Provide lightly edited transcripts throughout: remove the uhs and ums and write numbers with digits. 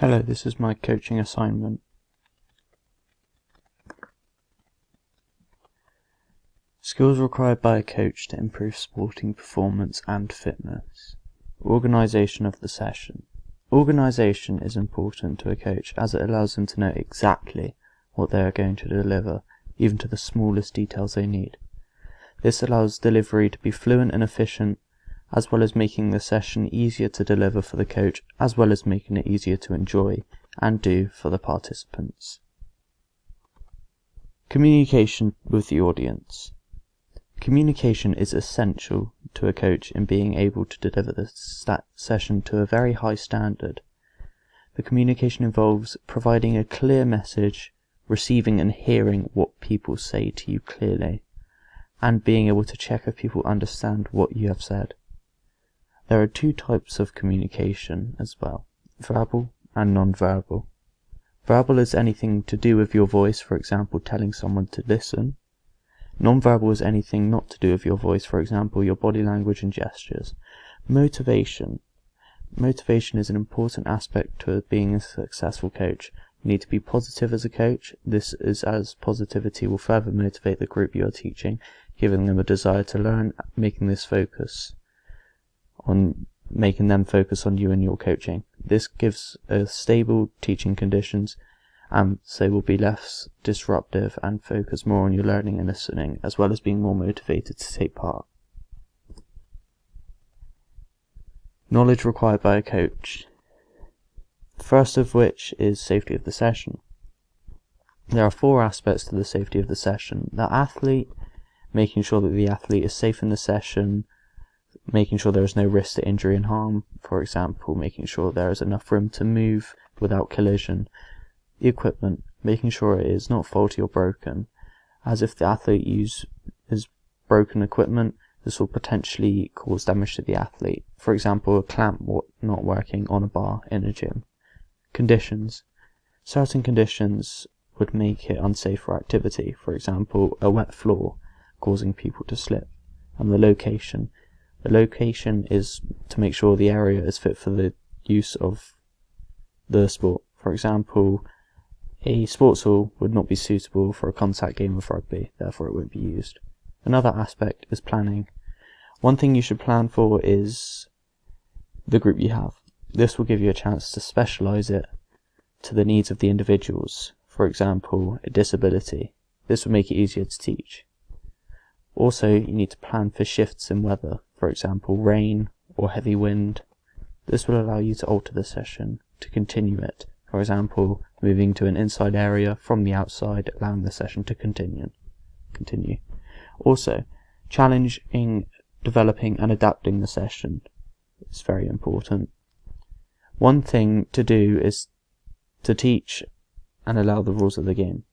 Hello, this is my coaching assignment. Skills required by a coach to improve sporting performance and fitness. Organisation of the session. Organisation is important to a coach as it allows them to know exactly what they are going to deliver, even to the smallest details they need. This allows delivery to be fluent and efficient, as well as making the session easier to deliver for the coach, as well as making it easier to enjoy and do for the participants. Communication with the audience. Communication is essential to a coach in being able to deliver the session to a very high standard. The communication involves providing a clear message, receiving and hearing what people say to you clearly, and being able to check if people understand what you have said. There are two types of communication as well, verbal and non-verbal. Verbal is anything to do with your voice, for example, telling someone to listen. Non-verbal is anything not to do with your voice, for example, your body language and gestures. Motivation. Motivation is an important aspect to being a successful coach. You need to be positive as a coach. This is as positivity will further motivate the group you are teaching, giving them a desire to learn, making them focus on you and your coaching. This gives a stable teaching conditions, and they will be less disruptive and focus more on your learning and listening, as well as being more motivated to take part. Knowledge required by a coach. First of which is safety of the session. There are 4 aspects to the safety of the session. The athlete, making sure that the athlete is safe in the session, making sure there is no risk to injury and harm, for example, making sure there is enough room to move without collision. The equipment, making sure it is not faulty or broken, as if the athlete uses broken equipment, this will potentially cause damage to the athlete. For example, a clamp not working on a bar in a gym. Conditions. Certain conditions would make it unsafe for activity, for example, a wet floor causing people to slip. And the location. The location is to make sure the area is fit for the use of the sport. For example, a sports hall would not be suitable for a contact game of rugby, therefore it won't be used. Another aspect is planning. One thing you should plan for is the group you have. This will give you a chance to specialise it to the needs of the individuals. For example, a disability. This will make it easier to teach. Also, you need to plan for shifts in weather, for example, rain or heavy wind. This will allow you to alter the session to continue it. For example, moving to an inside area from the outside, allowing the session to continue. Also, challenging, developing and adapting the session is very important. One thing to do is to teach and allow the rules of the game,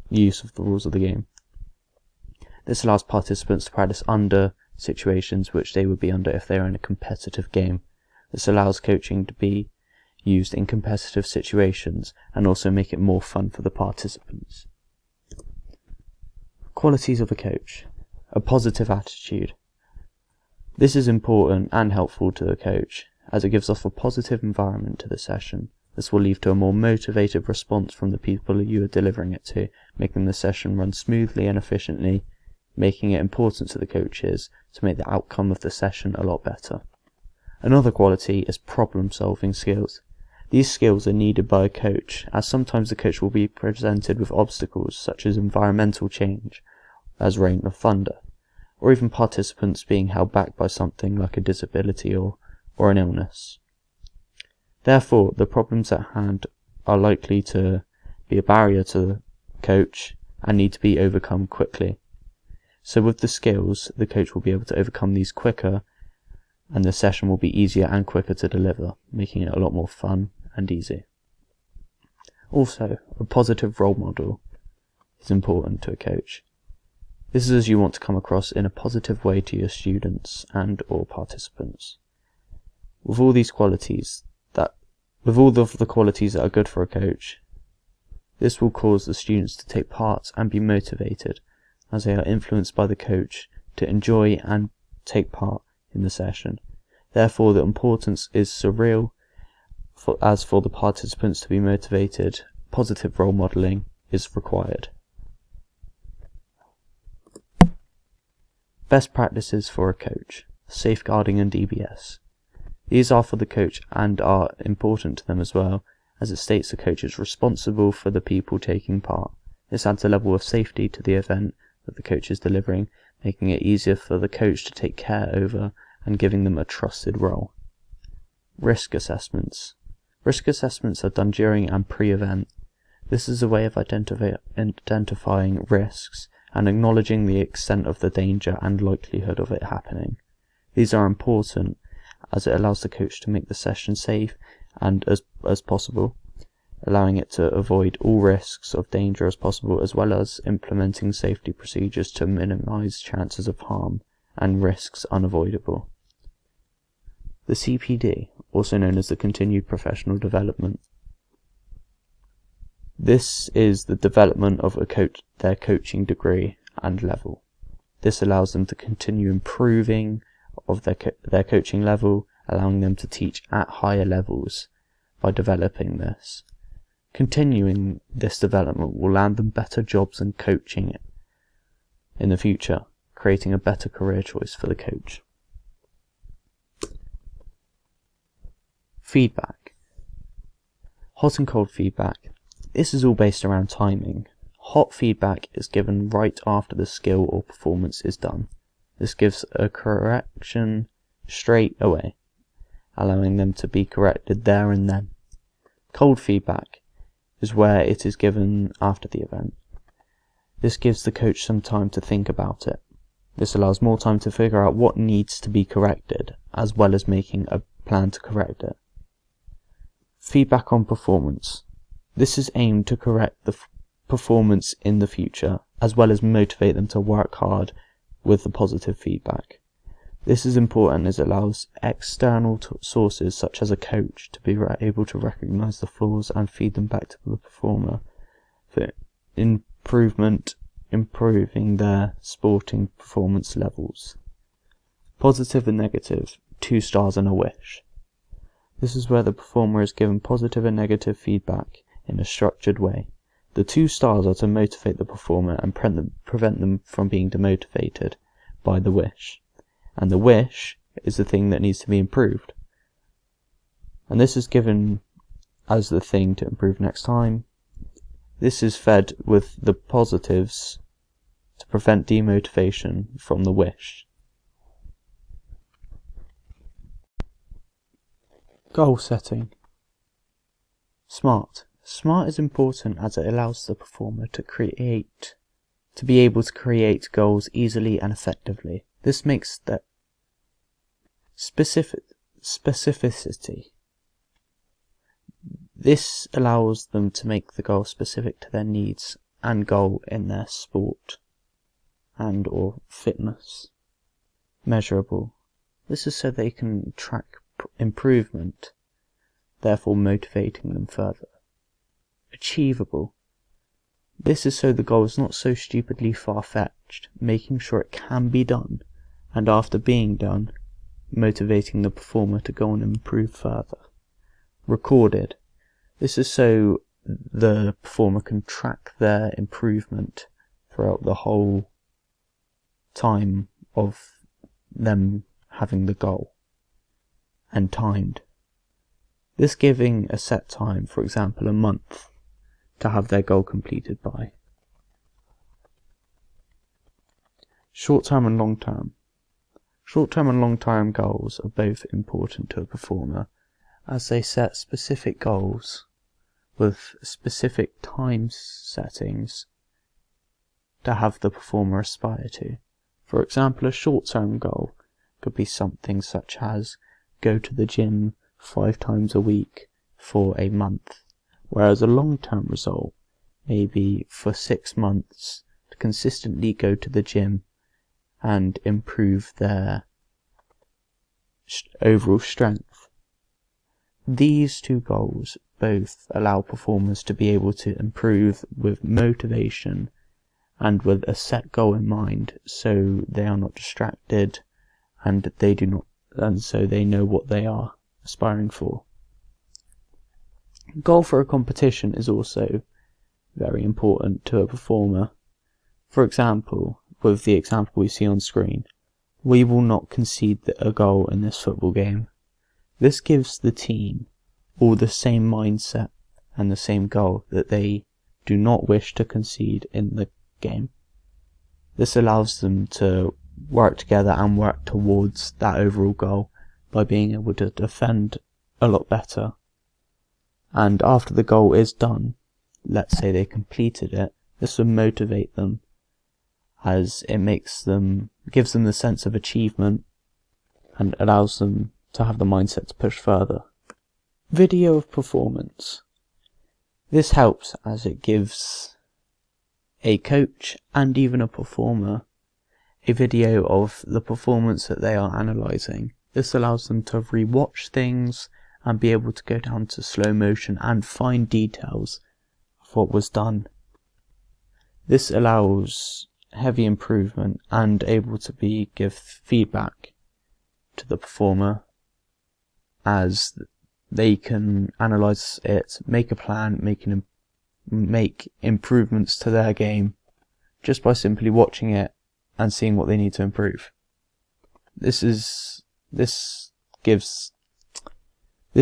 use of the rules of the game. This allows participants to practice under situations which they would be under if they are in a competitive game. This allows coaching to be used in competitive situations and also make it more fun for the participants. Qualities of a coach. A positive attitude. This is important and helpful to the coach as it gives off a positive environment to the session. This will lead to a more motivated response from the people you are delivering it to, making the session run smoothly and efficiently, making it important to the coaches to make the outcome of the session a lot better. Another quality is problem-solving skills. These skills are needed by a coach, as sometimes the coach will be presented with obstacles such as environmental change, as rain or thunder, or even participants being held back by something like a disability or an illness. Therefore, the problems at hand are likely to be a barrier to the coach and need to be overcome quickly. So with the skills, the coach will be able to overcome these quicker, and the session will be easier and quicker to deliver, making it a lot more fun and easy. Also, a positive role model is important to a coach. This is as you want to come across in a positive way to your students and or participants. With all of the qualities that are good for a coach, this will cause the students to take part and be motivated, as they are influenced by the coach to enjoy and take part in the session. Therefore, the importance is surreal as for the participants to be motivated, positive role modelling is required. Best practices for a coach: safeguarding and DBS. These are for the coach and are important to them as well, as it states the coach is responsible for the people taking part. This adds a level of safety to the event that the coach is delivering, making it easier for the coach to take care over and giving them a trusted role. Risk assessments. Risk assessments are done during and pre-event. This is a way of identifying risks and acknowledging the extent of the danger and likelihood of it happening. These are important as it allows the coach to make the session safe and as possible, allowing it to avoid all risks of danger as possible, as well as implementing safety procedures to minimize chances of harm and risks unavoidable. The CPD, also known as the Continued Professional Development. This is the development of their coaching degree and level. This allows them to continue improving of their coaching level, allowing them to teach at higher levels by developing this. Continuing this development will land them better jobs and coaching in the future, creating a better career choice for the coach. Feedback. Hot and cold feedback. This is all based around timing. Hot feedback is given right after the skill or performance is done. This gives a correction straight away, allowing them to be corrected there and then. Cold feedback is where it is given after the event. This gives the coach some time to think about it. This allows more time to figure out what needs to be corrected, as well as making a plan to correct it. Feedback on performance. This is aimed to correct the performance in the future, as well as motivate them to work hard with the positive feedback. This is important as it allows external sources such as a coach to be able to recognize the flaws and feed them back to the performer for improving their sporting performance levels. Positive and negative, 2 stars and a wish. This is where the performer is given positive and negative feedback in a structured way. The 2 stars are to motivate the performer and prevent them from being demotivated by the wish. And the wish is the thing that needs to be improved. And this is given as the thing to improve next time. This is fed with the positives to prevent demotivation from the wish. Goal setting. SMART. SMART is important as it allows the performer to be able to create goals easily and effectively. This makes the specificity. This allows them to make the goal specific to their needs and goal in their sport and or fitness. Measurable. This is so they can track improvement, therefore motivating them further. Achievable. This is so the goal is not so stupidly far-fetched, making sure it can be done, and after being done, motivating the performer to go on and improve further. Recorded. This is so the performer can track their improvement throughout the whole time of them having the goal. And timed. This giving a set time, for example a month, to have their goal completed by. Short-term and long-term. Short-term and long-term goals are both important to a performer, as they set specific goals with specific time settings to have the performer aspire to. For example, a short-term goal could be something such as go to the gym 5 times a week for a month, whereas a long-term result may be for 6 months to consistently go to the gym and improve their overall strength. These 2 goals both allow performers to be able to improve with motivation and with a set goal in mind, so they are not distracted and so they know what they are aspiring for. Goal for a competition is also very important to a performer. For example, with the example we see on screen, we will not concede a goal in this football game. This gives the team all the same mindset and the same goal, that they do not wish to concede in the game. This allows them to work together and work towards that overall goal by being able to defend a lot better. And after the goal is done, let's say they completed it, this will motivate them, as it gives them the sense of achievement and allows them to have the mindset to push further. Video of performance. This helps as it gives a coach and even a performer a video of the performance that they are analysing. This allows them to re-watch things and be able to go down to slow motion and find details of what was done. This allows heavy improvement and able to give feedback to the performer, as they can analyse it, make a plan, make improvements to their game just by simply watching it and seeing what they need to improve. This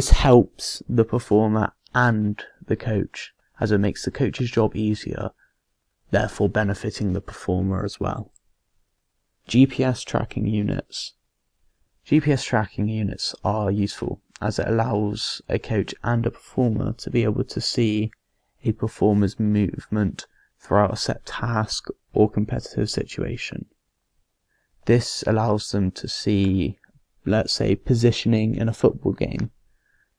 helps the performer and the coach, as it makes the coach's job easier, therefore benefiting the performer as well. GPS tracking units. GPS tracking units are useful, as it allows a coach and a performer to be able to see a performer's movement throughout a set task or competitive situation. This allows them to see, let's say, positioning in a football game,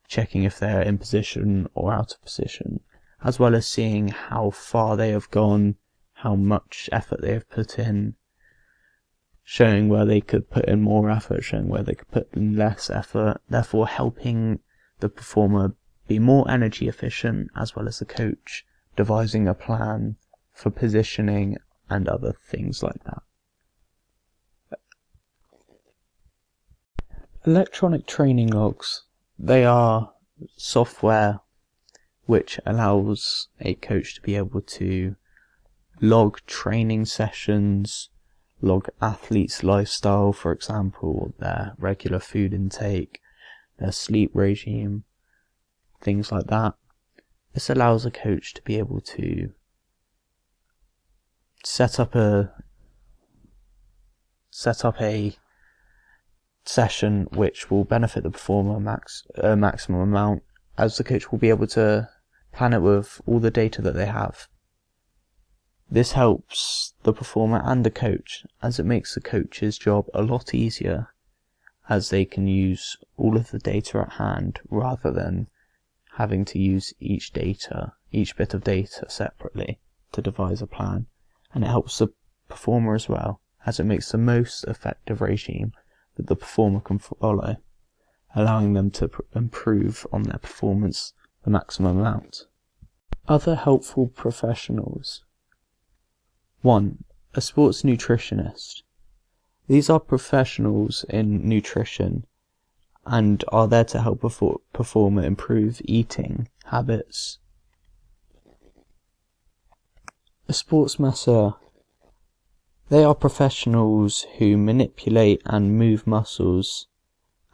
checking if they're in position or out of position, as well as seeing how far they have gone, how much effort they have put in, showing where they could put in more effort, showing where they could put in less effort, therefore helping the performer be more energy efficient, as well as the coach devising a plan for positioning and other things like that. Electronic training logs. They are software which allows a coach to be able to log training sessions, log athletes' lifestyle, for example, their regular food intake, their sleep regime, things like that. This allows a coach to be able to set up a session which will benefit the performer maximum amount, as the coach will be able to plan it with all the data that they have. This helps the performer and the coach, as it makes the coach's job a lot easier, as they can use all of the data at hand rather than having to use each bit of data separately to devise a plan. And it helps the performer as well, as it makes the most effective regime that the performer can follow, allowing them to improve on their performance the maximum amount. Other helpful professionals. 1. A sports nutritionist. These are professionals in nutrition and are there to help a performer improve eating habits. A sports masseur. They are professionals who manipulate and move muscles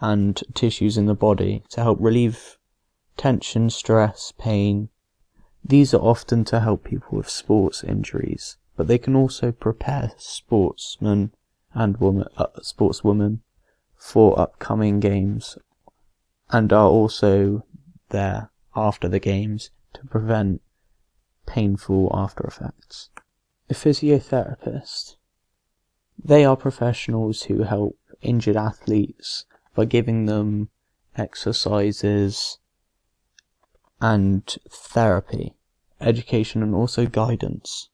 and tissues in the body to help relieve tension, stress, pain. These are often to help people with sports injuries, but they can also prepare sportsmen and sportswomen for upcoming games, and are also there after the games to prevent painful after effects. A physiotherapist. They are professionals who help injured athletes by giving them exercises and therapy, education and also guidance.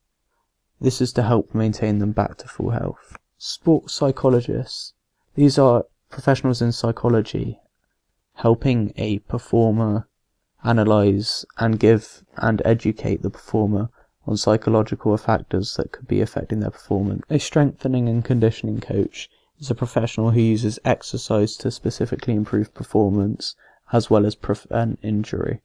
This is to help maintain them back to full health. Sports psychologists. These are professionals in psychology, helping a performer analyse and give and educate the performer on psychological factors that could be affecting their performance. A strengthening and conditioning coach is a professional who uses exercise to specifically improve performance as well as prevent injury.